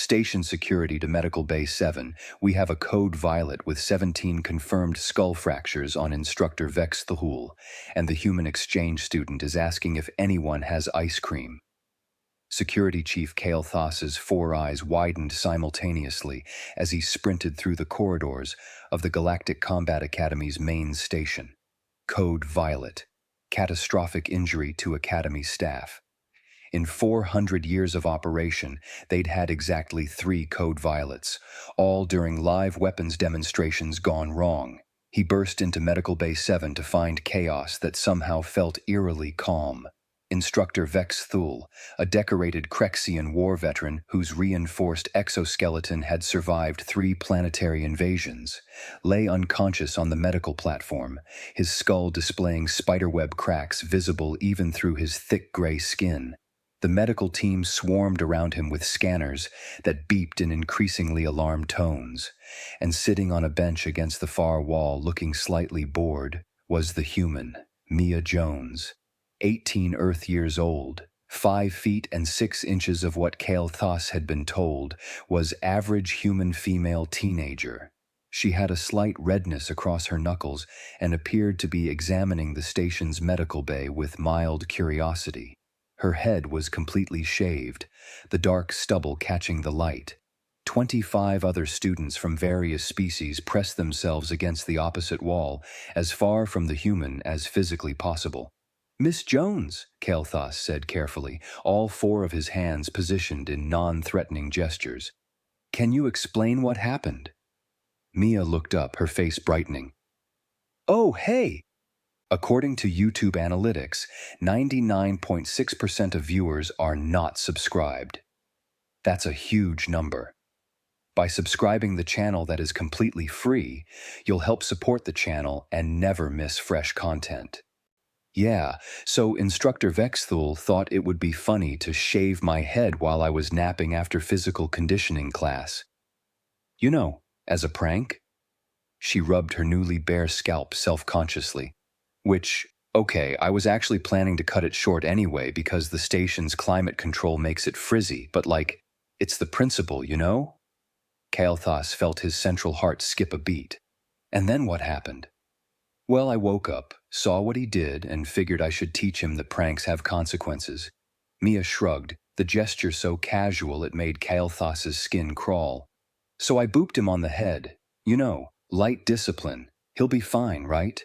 Station security to Medical Bay 7. We have a code violet with 17 confirmed skull fractures on Instructor Vex Thul, and the human exchange student is asking if anyone has ice cream. Security Chief Kale Thas's 4 eyes widened simultaneously as he sprinted through the corridors of the Galactic Combat Academy's main station. Code Violet. Catastrophic injury to Academy staff. In 400 years of operation, they'd had exactly 3 code violets, all during live weapons demonstrations gone wrong. He burst into Medical Bay 7 to find chaos that somehow felt eerily calm. Instructor Vex Thul, a decorated Krexian war veteran whose reinforced exoskeleton had survived 3 planetary invasions, lay unconscious on the medical platform, his skull displaying spiderweb cracks visible even through his thick gray skin. The medical team swarmed around him with scanners that beeped in increasingly alarmed tones, and sitting on a bench against the far wall looking slightly bored was the human, Mia Jones. 18 Earth years old, 5 feet and 6 inches of what Kale Thas had been told was average human female teenager. She had a slight redness across her knuckles and appeared to be examining the station's medical bay with mild curiosity. Her head was completely shaved, the dark stubble catching the light. 25 other students from various species pressed themselves against the opposite wall, as far from the human as physically possible. "Miss Jones," Kale Thas said carefully, all 4 of his hands positioned in non-threatening gestures. "Can you explain what happened?" Mia looked up, her face brightening. "Oh, hey!" According to YouTube analytics, 99.6% of viewers are not subscribed. That's a huge number. By subscribing the channel that is completely free, you'll help support the channel and never miss fresh content. Yeah, so Instructor Vex Thul thought it would be funny to shave my head while I was napping after physical conditioning class. You know, as a prank? She rubbed her newly bare scalp self-consciously. Which, okay, I was actually planning to cut it short anyway because the station's climate control makes it frizzy, but like, it's the principle, you know? Kale Thas felt his central heart skip a beat. And then what happened? Well, I woke up, saw what he did, and figured I should teach him that pranks have consequences. Mia shrugged, the gesture so casual it made Kale Thas's skin crawl. So I booped him on the head. You know, light discipline. He'll be fine, right?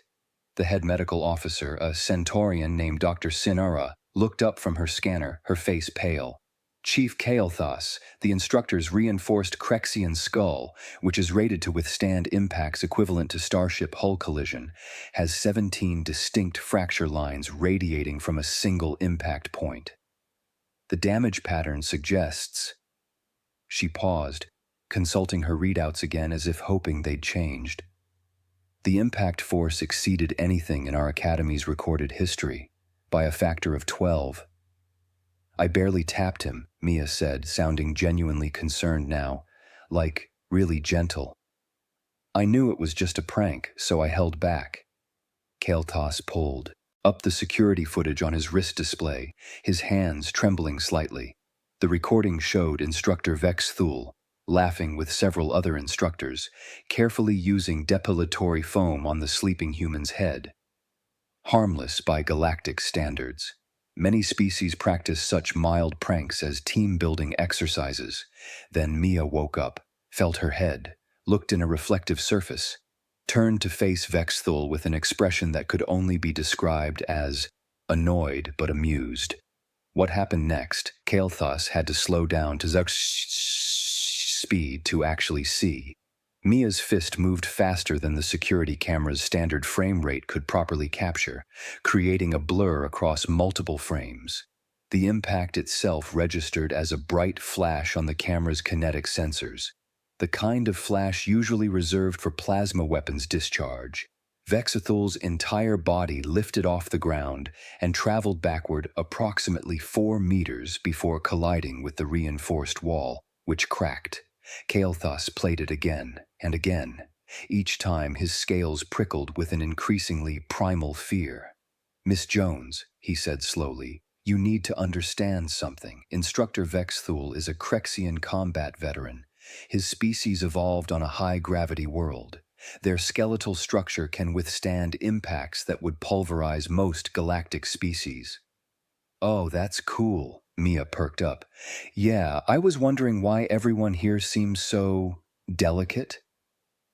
The head medical officer, a Centaurian named Dr. Sinara, looked up from her scanner, her face pale. Chief Kale Thas, the instructor's reinforced Krexian skull, which is rated to withstand impacts equivalent to Starship hull collision, has 17 distinct fracture lines radiating from a single impact point. The damage pattern suggests... She paused, consulting her readouts again as if hoping they'd changed. The impact force exceeded anything in our Academy's recorded history, by a factor of 12. I barely tapped him, Mia said, sounding genuinely concerned now, like, really gentle. I knew it was just a prank, so I held back. Kale Thas pulled up the security footage on his wrist display, his hands trembling slightly. The recording showed Instructor Vex Thul, laughing with several other instructors, carefully using depilatory foam on the sleeping human's head. Harmless by galactic standards. Many species practice such mild pranks as team-building exercises. Then Mia woke up, felt her head, looked in a reflective surface, turned to face Vex Thul with an expression that could only be described as annoyed but amused. What happened next? Kale Thas had to slow down to Zuck's speed to actually see. Mia's fist moved faster than the security camera's standard frame rate could properly capture, creating a blur across multiple frames. The impact itself registered as a bright flash on the camera's kinetic sensors, the kind of flash usually reserved for plasma weapons discharge. Vex Thul's entire body lifted off the ground and traveled backward approximately 4 meters before colliding with the reinforced wall, which cracked. Kale Thas played it again and again. Each time his scales prickled with an increasingly primal fear. "Miss Jones," he said slowly, You need to understand something. Instructor Vexthul is a Krexian combat veteran. His species evolved on a high-gravity world. Their skeletal structure can withstand impacts that would pulverize most galactic species. Oh, that's cool. Mia perked up. Yeah, I was wondering why everyone here seems so delicate.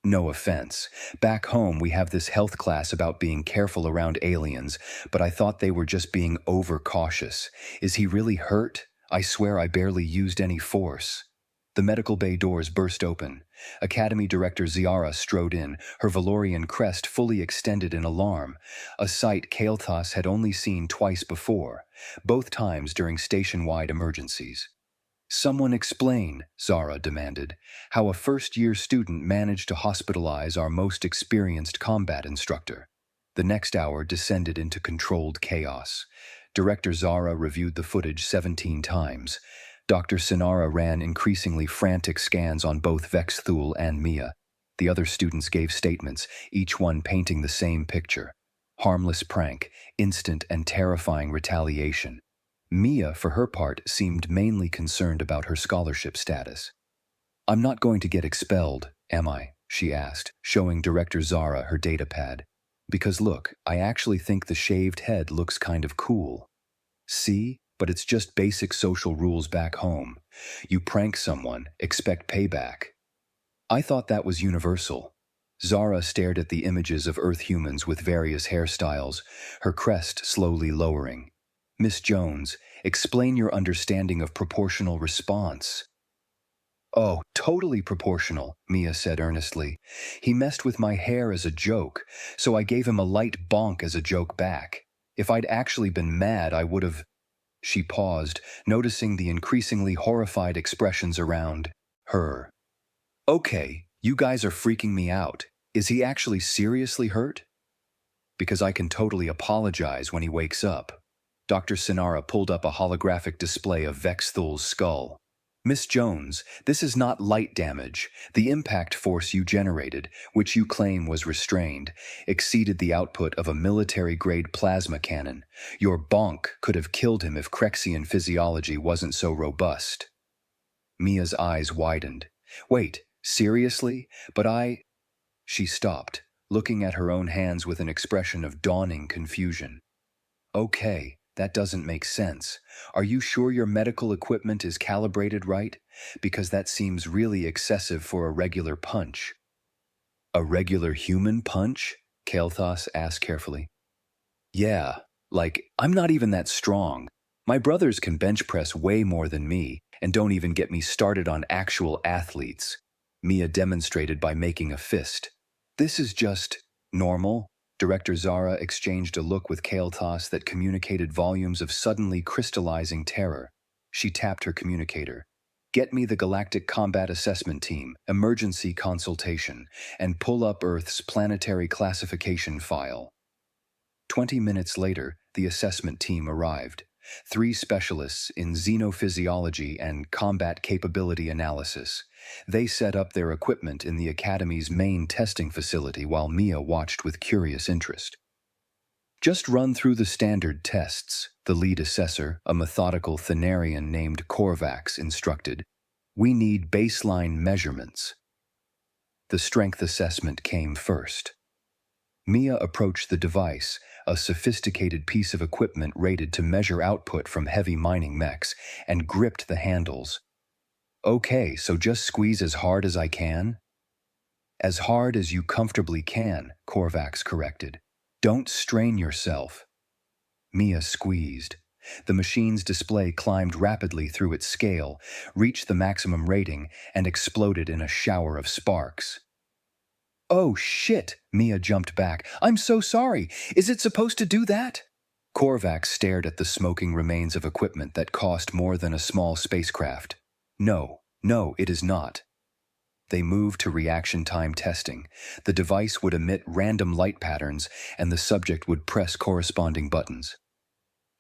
No offense. Back home, we have this health class about being careful around aliens, but I thought they were just being overcautious. Is he really hurt? I swear I barely used any force. The medical bay doors burst open. Academy Director Ziara strode in, her Valorian crest fully extended in alarm, a sight Kael'thas had only seen twice before, both times during station-wide emergencies. Someone explain, Zara demanded, how a first-year student managed to hospitalize our most experienced combat instructor. The next hour descended into controlled chaos. Director Zara reviewed the footage 17 times. Dr. Sinara ran increasingly frantic scans on both Vexthul and Mia. The other students gave statements, each one painting the same picture. Harmless prank, instant and terrifying retaliation. Mia, for her part, seemed mainly concerned about her scholarship status. I'm not going to get expelled, am I? She asked, showing Director Zara her datapad. Because look, I actually think the shaved head looks kind of cool. See? But it's just basic social rules back home. You prank someone, expect payback. I thought that was universal. Zara stared at the images of Earth humans with various hairstyles, her crest slowly lowering. Miss Jones, explain your understanding of proportional response. Oh, totally proportional, Mia said earnestly. He messed with my hair as a joke, so I gave him a light bonk as a joke back. If I'd actually been mad, I would have... She paused, noticing the increasingly horrified expressions around her. Okay, you guys are freaking me out. Is he actually seriously hurt? Because I can totally apologize when he wakes up. Dr. Sinara pulled up a holographic display of Vexthul's skull. Miss Jones, this is not light damage. The impact force you generated, which you claim was restrained, exceeded the output of a military-grade plasma cannon. Your bonk could have killed him if Krexian physiology wasn't so robust. Mia's eyes widened. Wait, seriously? But I... She stopped, looking at her own hands with an expression of dawning confusion. Okay. That doesn't make sense. Are you sure your medical equipment is calibrated right? Because that seems really excessive for a regular punch. A regular human punch? Kael'thas asked carefully. Yeah, I'm not even that strong. My brothers can bench press way more than me, and don't even get me started on actual athletes. Mia demonstrated by making a fist. This is just normal. Director Zara exchanged a look with Kael'thas that communicated volumes of suddenly crystallizing terror. She tapped her communicator. Get me the Galactic Combat Assessment Team, emergency consultation, and pull up Earth's planetary classification file. 20 minutes later, the assessment team arrived. 3 specialists in xenophysiology and combat capability analysis. They set up their equipment in the Academy's main testing facility while Mia watched with curious interest. Just run through the standard tests, the lead assessor, a methodical Thanarian named Korvax, instructed. We need baseline measurements. The strength assessment came first. Mia approached the device, a sophisticated piece of equipment rated to measure output from heavy mining mechs, and gripped the handles. Okay, so just squeeze as hard as I can? As hard as you comfortably can, Korvax corrected. Don't strain yourself. Mia squeezed. The machine's display climbed rapidly through its scale, reached the maximum rating, and exploded in a shower of sparks. Oh, shit! Mia jumped back. I'm so sorry! Is it supposed to do that? Korvax stared at the smoking remains of equipment that cost more than a small spacecraft. No, it is not. They moved to reaction time testing. The device would emit random light patterns, and the subject would press corresponding buttons.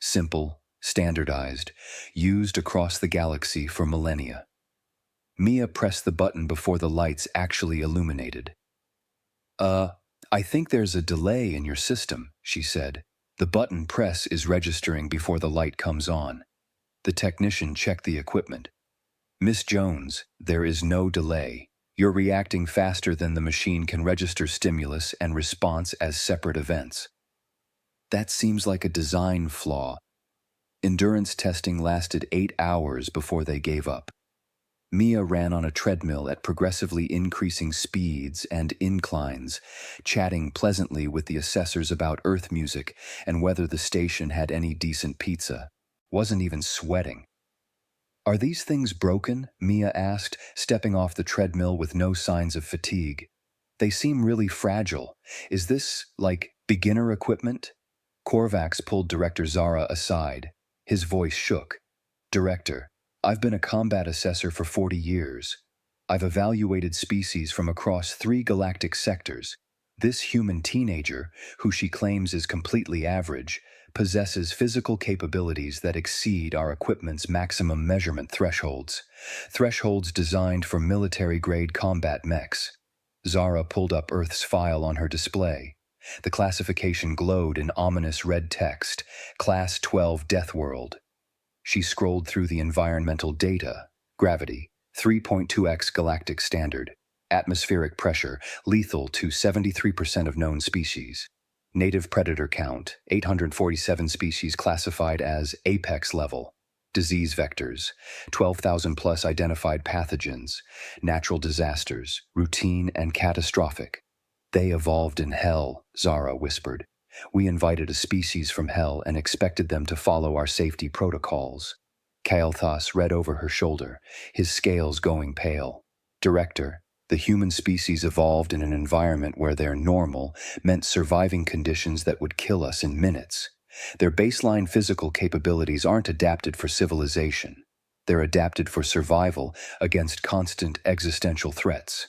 Simple, standardized, used across the galaxy for millennia. Mia pressed the button before the lights actually illuminated. I think there's a delay in your system, she said. The button press is registering before the light comes on. The technician checked the equipment. Miss Jones, there is no delay. You're reacting faster than the machine can register stimulus and response as separate events. That seems like a design flaw. Endurance testing lasted 8 hours before they gave up. Mia ran on a treadmill at progressively increasing speeds and inclines, chatting pleasantly with the assessors about Earth music and whether the station had any decent pizza. Wasn't even sweating. Are these things broken? Mia asked, stepping off the treadmill with no signs of fatigue. They seem really fragile. Is this, like, beginner equipment? Korvax pulled Director Zara aside. His voice shook. Director, I've been a combat assessor for 40 years. I've evaluated species from across 3 galactic sectors. This human teenager, who she claims is completely average, possesses physical capabilities that exceed our equipment's maximum measurement thresholds. Thresholds designed for military-grade combat mechs. Zara pulled up Earth's file on her display. The classification glowed in ominous red text, Class 12 Deathworld. She scrolled through the environmental data. Gravity, 3.2x galactic standard. Atmospheric pressure, lethal to 73% of known species. Native predator count, 847 species classified as apex level. Disease vectors, 12,000 plus identified pathogens. Natural disasters, routine and catastrophic. They evolved in hell, Zara whispered. We invited a species from hell and expected them to follow our safety protocols. Kael'thas read over her shoulder, his scales going pale. Director, the human species evolved in an environment where their normal meant surviving conditions that would kill us in minutes. Their baseline physical capabilities aren't adapted for civilization. They're adapted for survival against constant existential threats.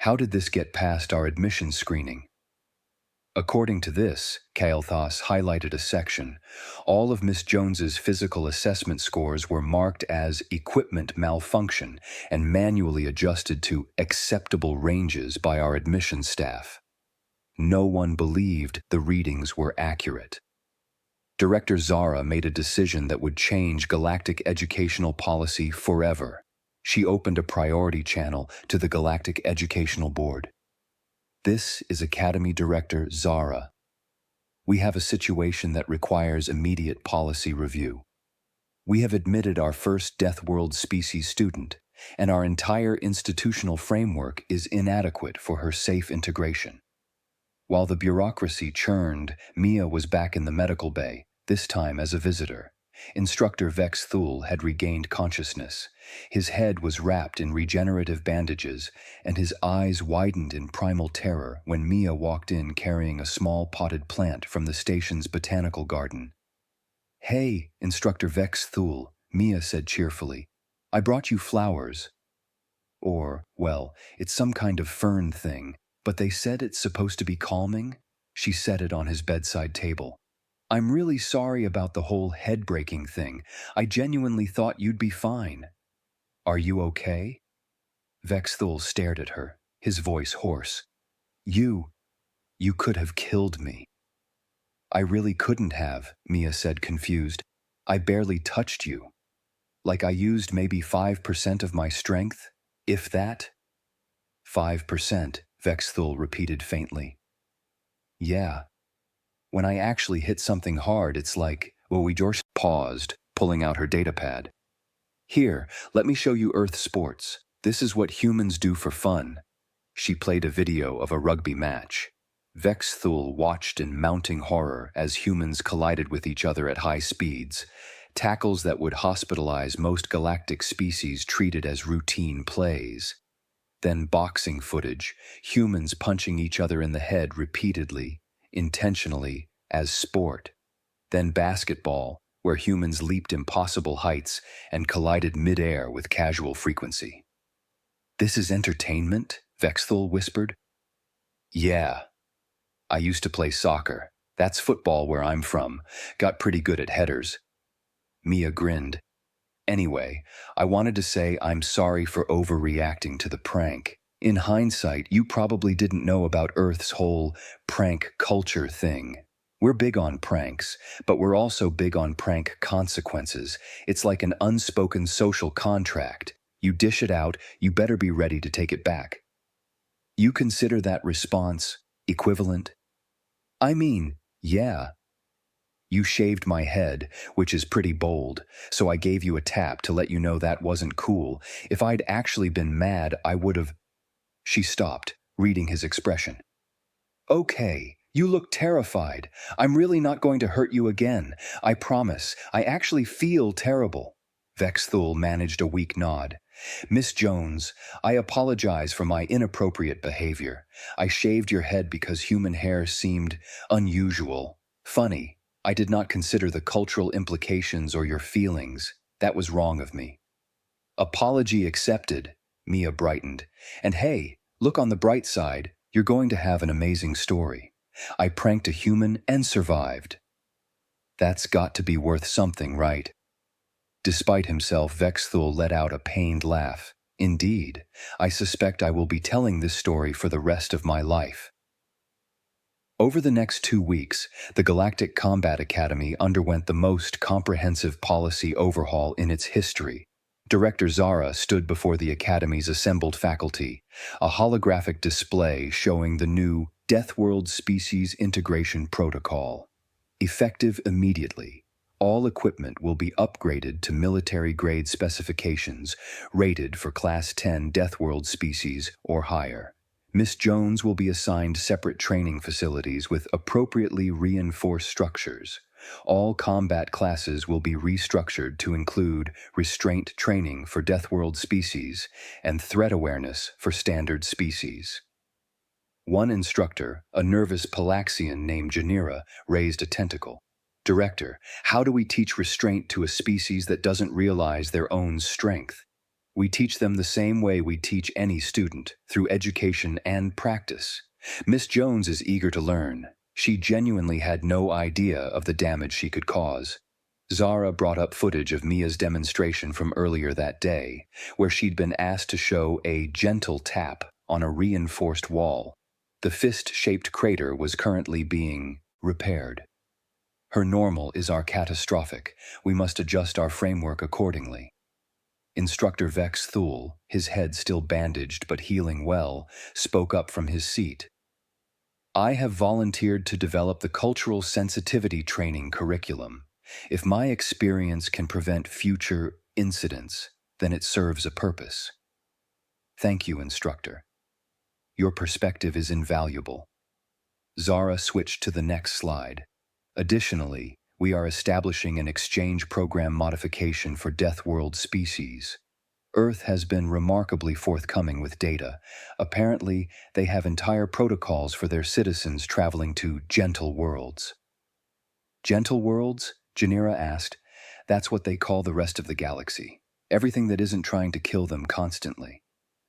How did this get past our admission screening? According to this, Kael'thas highlighted a section. All of Miss Jones's physical assessment scores were marked as equipment malfunction and manually adjusted to acceptable ranges by our admissions staff. No one believed the readings were accurate. Director Zara made a decision that would change galactic educational policy forever. She opened a priority channel to the Galactic Educational Board. This is Academy Director Zara. We have a situation that requires immediate policy review. We have admitted our first Deathworld species student, and our entire institutional framework is inadequate for her safe integration. While the bureaucracy churned, Mia was back in the medical bay, this time as a visitor. Instructor Vex Thule had regained consciousness. His head was wrapped in regenerative bandages, and his eyes widened in primal terror when Mia walked in carrying a small potted plant from the station's botanical garden. "Hey, Instructor Vex Thule," Mia said cheerfully. "I brought you flowers." Or, well, it's some kind of fern thing, but they said it's supposed to be calming. She set it on his bedside table. "I'm really sorry about the whole head-breaking thing. I genuinely thought you'd be fine." "Are you okay?" Vex Thule stared at her, his voice hoarse. You could have killed me." "I really couldn't have," Mia said confused. "I barely touched you. Like I used maybe 5% of my strength, if that." 5%, Vex Thule repeated faintly. "Yeah. When I actually hit something hard, it's like," George paused, pulling out her datapad. "Here, let me show you Earth sports. This is what humans do for fun." She played a video of a rugby match. Vex Thule watched in mounting horror as humans collided with each other at high speeds, tackles that would hospitalize most galactic species treated as routine plays. Then boxing footage, humans punching each other in the head repeatedly, intentionally, as sport. Then basketball, where humans leaped impossible heights and collided mid-air with casual frequency. "This is entertainment?" Vex Thule whispered. "Yeah. I used to play soccer. That's football where I'm from. Got pretty good at headers." Mia grinned. "Anyway, I wanted to say I'm sorry for overreacting to the prank. In hindsight, you probably didn't know about Earth's whole prank culture thing." We're big on pranks, but we're also big on prank consequences. It's like an unspoken social contract. You dish it out, you better be ready to take it back. You consider that response equivalent? I mean, yeah. You shaved my head, which is pretty bold, so I gave you a tap to let you know that wasn't cool. If I'd actually been mad, I would've. She stopped, reading his expression. Okay, you look terrified. I'm really not going to hurt you again. I promise. I actually feel terrible. Vexthul managed a weak nod. Miss Jones, I apologize for my inappropriate behavior. I shaved your head because human hair seemed unusual. Funny. I did not consider the cultural implications or your feelings. That was wrong of me. Apology accepted, Mia brightened. And hey, look on the bright side. You're going to have an amazing story. I pranked a human and survived. That's got to be worth something, right? Despite himself, Vexthul let out a pained laugh. Indeed, I suspect I will be telling this story for the rest of my life. Over the next 2 weeks, the Galactic Combat Academy underwent the most comprehensive policy overhaul in its history. Director Zara stood before the Academy's assembled faculty, a holographic display showing the new Deathworld Species Integration Protocol. Effective immediately, all equipment will be upgraded to military-grade specifications, rated for Class 10 Deathworld species or higher. Miss Jones will be assigned separate training facilities with appropriately reinforced structures. All combat classes will be restructured to include restraint training for Deathworld species and threat awareness for standard species. One instructor, a nervous Palaxian named Janira, raised a tentacle. Director, how do we teach restraint to a species that doesn't realize their own strength? We teach them the same way we teach any student, through education and practice. Miss Jones is eager to learn. She genuinely had no idea of the damage she could cause. Zara brought up footage of Mia's demonstration from earlier that day, where she'd been asked to show a gentle tap on a reinforced wall. The fist-shaped crater was currently being repaired. Her normal is our catastrophic. We must adjust our framework accordingly. Instructor Vexthul, his head still bandaged but healing well, spoke up from his seat. I have volunteered to develop the cultural sensitivity training curriculum. If my experience can prevent future incidents, then it serves a purpose. Thank you, Instructor. Your perspective is invaluable. Zara switched to the next slide. Additionally, we are establishing an exchange program modification for Deathworld species. Earth has been remarkably forthcoming with data. Apparently, they have entire protocols for their citizens traveling to gentle worlds. Gentle worlds? Janira asked. That's what they call the rest of the galaxy. Everything that isn't trying to kill them constantly.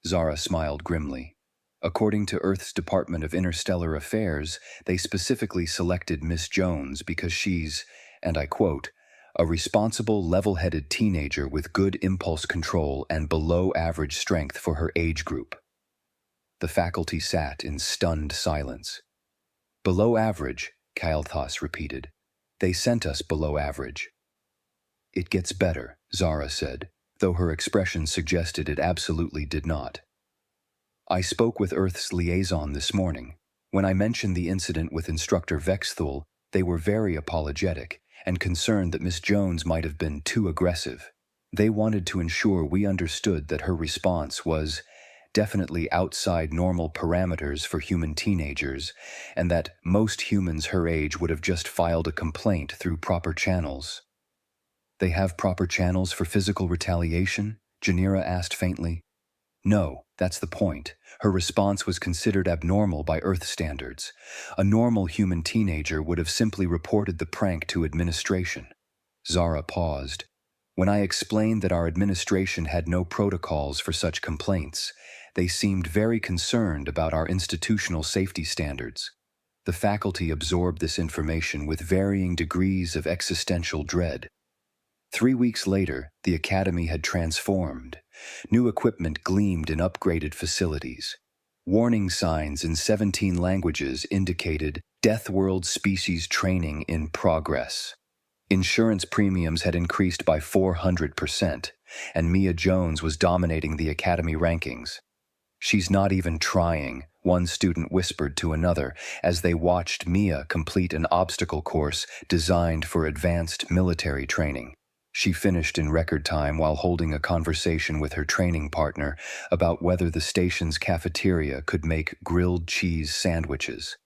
Zara smiled grimly. According to Earth's Department of Interstellar Affairs, they specifically selected Miss Jones because she's, and I quote, a responsible, level-headed teenager with good impulse control and below-average strength for her age group. The faculty sat in stunned silence. Below average, Kael'thas repeated. They sent us below average. It gets better, Zara said, though her expression suggested it absolutely did not. I spoke with Earth's liaison this morning. When I mentioned the incident with Instructor Vexthul, they were very apologetic and concerned that Miss Jones might have been too aggressive. They wanted to ensure we understood that her response was definitely outside normal parameters for human teenagers, and that most humans her age would have just filed a complaint through proper channels. They have proper channels for physical retaliation? Janira asked faintly. No, that's the point. Her response was considered abnormal by Earth standards. A normal human teenager would have simply reported the prank to administration. Zara paused. When I explained that our administration had no protocols for such complaints, they seemed very concerned about our institutional safety standards. The faculty absorbed this information with varying degrees of existential dread. 3 weeks later, the academy had transformed. New equipment gleamed in upgraded facilities. Warning signs in 17 languages indicated Deathworld species training in progress. Insurance premiums had increased by 400%, and Mia Jones was dominating the Academy rankings. "She's not even trying," one student whispered to another as they watched Mia complete an obstacle course designed for advanced military training. She finished in record time while holding a conversation with her training partner about whether the station's cafeteria could make grilled cheese sandwiches.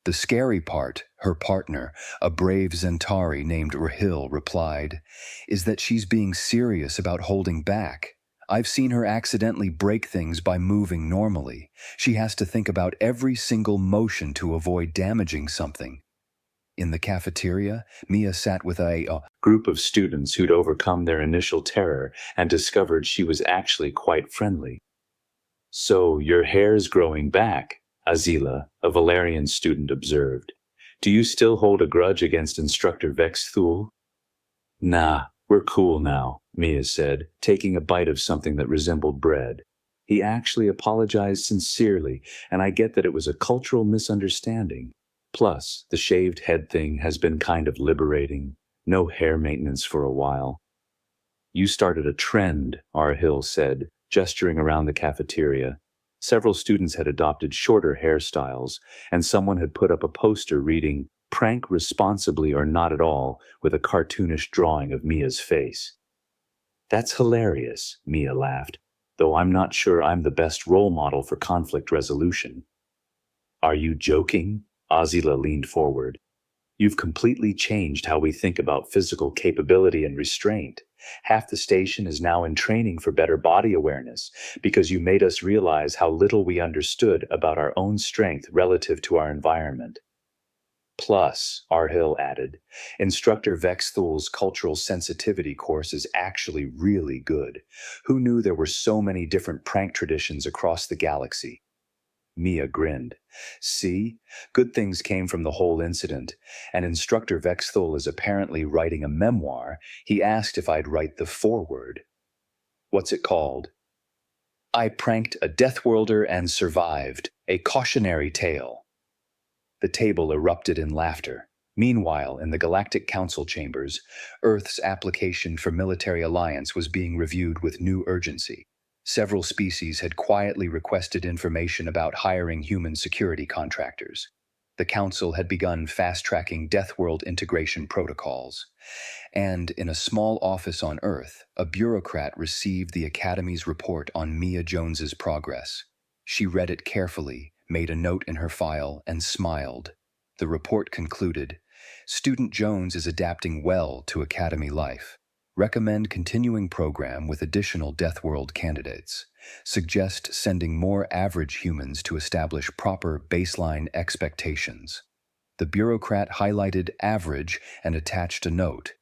The scary part, her partner, a brave Zentari named Rahil, replied, is that she's being serious about holding back. "I've seen her accidentally break things by moving normally. She has to think about every single motion to avoid damaging something." In the cafeteria, Mia sat with a group of students who'd overcome their initial terror and discovered she was actually quite friendly. "So, your hair's growing back," Azila, a Valerian student, observed. "Do you still hold a grudge against Instructor Vexthul?" "Nah, we're cool now," Mia said, taking a bite of something that resembled bread. "He actually apologized sincerely, and I get that it was a cultural misunderstanding. Plus, the shaved head thing has been kind of liberating. No hair maintenance for a while." "You started a trend," Arhill said, gesturing around the cafeteria. Several students had adopted shorter hairstyles, and someone had put up a poster reading, "Prank responsibly or not at all," with a cartoonish drawing of Mia's face. "That's hilarious," Mia laughed, "though I'm not sure I'm the best role model for conflict resolution." "Are you joking?" Azila leaned forward. "You've completely changed how we think about physical capability and restraint. Half the station is now in training for better body awareness because you made us realize how little we understood about our own strength relative to our environment." "Plus," Arhill added, "Instructor Vexthul's cultural sensitivity course is actually really good. Who knew there were so many different prank traditions across the galaxy?" Mia grinned. "See? Good things came from the whole incident, and Instructor Vexthul is apparently writing a memoir. He asked if I'd write the foreword." "What's it called?" "I Pranked a Deathworlder and Survived, a Cautionary Tale." The table erupted in laughter. Meanwhile, in the Galactic Council chambers, Earth's application for military alliance was being reviewed with new urgency. Several species had quietly requested information about hiring human security contractors. The Council had begun fast-tracking Deathworld integration protocols. And in a small office on Earth, a bureaucrat received the Academy's report on Mia Jones's progress. She read it carefully, made a note in her file, and smiled. The report concluded, "Student Jones is adapting well to Academy life. Recommend continuing program with additional Deathworld candidates. Suggest sending more average humans to establish proper baseline expectations." The bureaucrat highlighted average and attached a note.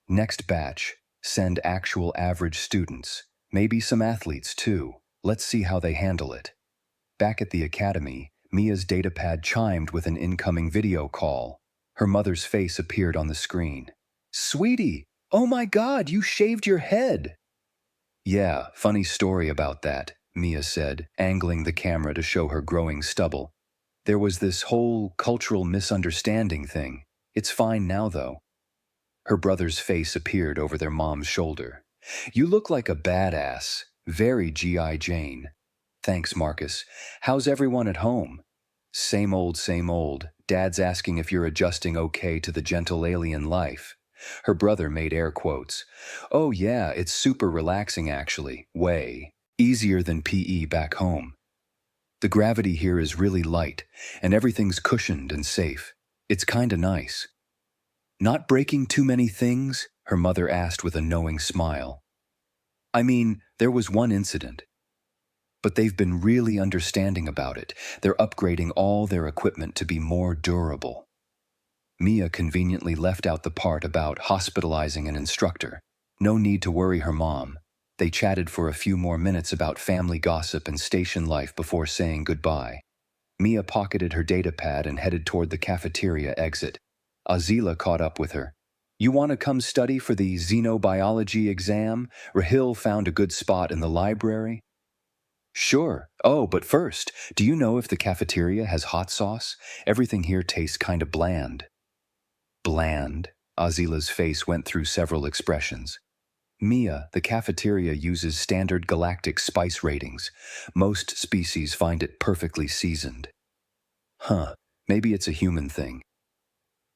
"Next batch, send actual average students. Maybe some athletes too. Let's see how they handle it." Back at the academy, Mia's datapad chimed with an incoming video call. Her mother's face appeared on the screen. "Sweetie! Oh my God, you shaved your head!" "Yeah, funny story about that," Mia said, angling the camera to show her growing stubble. "There was this whole cultural misunderstanding thing. It's fine now, though." Her brother's face appeared over their mom's shoulder. "You look like a badass. Very G.I. Jane." "Thanks, Marcus. How's everyone at home?" Same old, same old. Dad's asking if you're adjusting okay to the gentle alien life." Her brother made air quotes. "Oh yeah, it's super relaxing actually. Way easier than PE back home. The gravity here is really light, and everything's cushioned and safe. It's kinda nice." "Not breaking too many things?" her mother asked with a knowing smile. "I mean, there was one incident. But they've been really understanding about it. They're upgrading all their equipment to be more durable." Mia conveniently left out the part about hospitalizing an instructor. No need to worry her mom. They chatted for a few more minutes about family gossip and station life before saying goodbye. Mia pocketed her datapad and headed toward the cafeteria exit. Azila caught up with her. "You want to come study for the xenobiology exam? Rahil found a good spot in the library." Sure. Oh, but first, do you know if the cafeteria has hot sauce? Everything here tastes kind of bland. Bland? Azila's face went through several expressions. Mia, the cafeteria uses standard galactic spice ratings. Most species find it perfectly seasoned. Huh, maybe it's a human thing.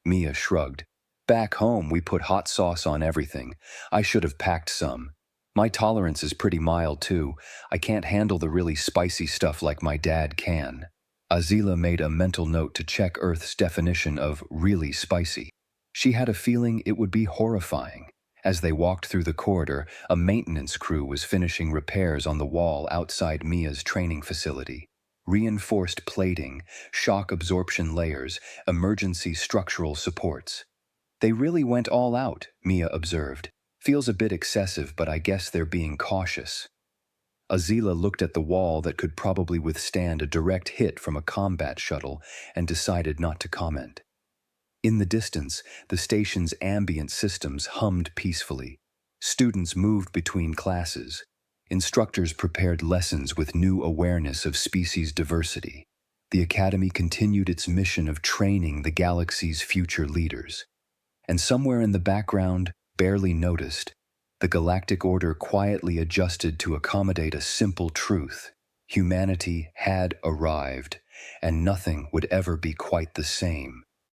Mia shrugged. Back home, we put hot sauce on everything. I should have packed some. My tolerance is pretty mild, too. I can't handle the really spicy stuff like my dad can. Azila made a mental note to check Earth's definition of really spicy. She had a feeling it would be horrifying. As they walked through the corridor, a maintenance crew was finishing repairs on the wall outside Mia's training facility. Reinforced plating, shock absorption layers, emergency structural supports. They really went all out, Mia observed. Feels a bit excessive, but I guess they're being cautious. Azila looked at the wall that could probably withstand a direct hit from a combat shuttle and decided not to comment. In the distance, the station's ambient systems hummed peacefully. Students moved between classes. Instructors prepared lessons with new awareness of species diversity. The Academy continued its mission of training the galaxy's future leaders. And somewhere in the background, barely noticed, the galactic order quietly adjusted to accommodate a simple truth. Humanity had arrived, and nothing would ever be quite the same.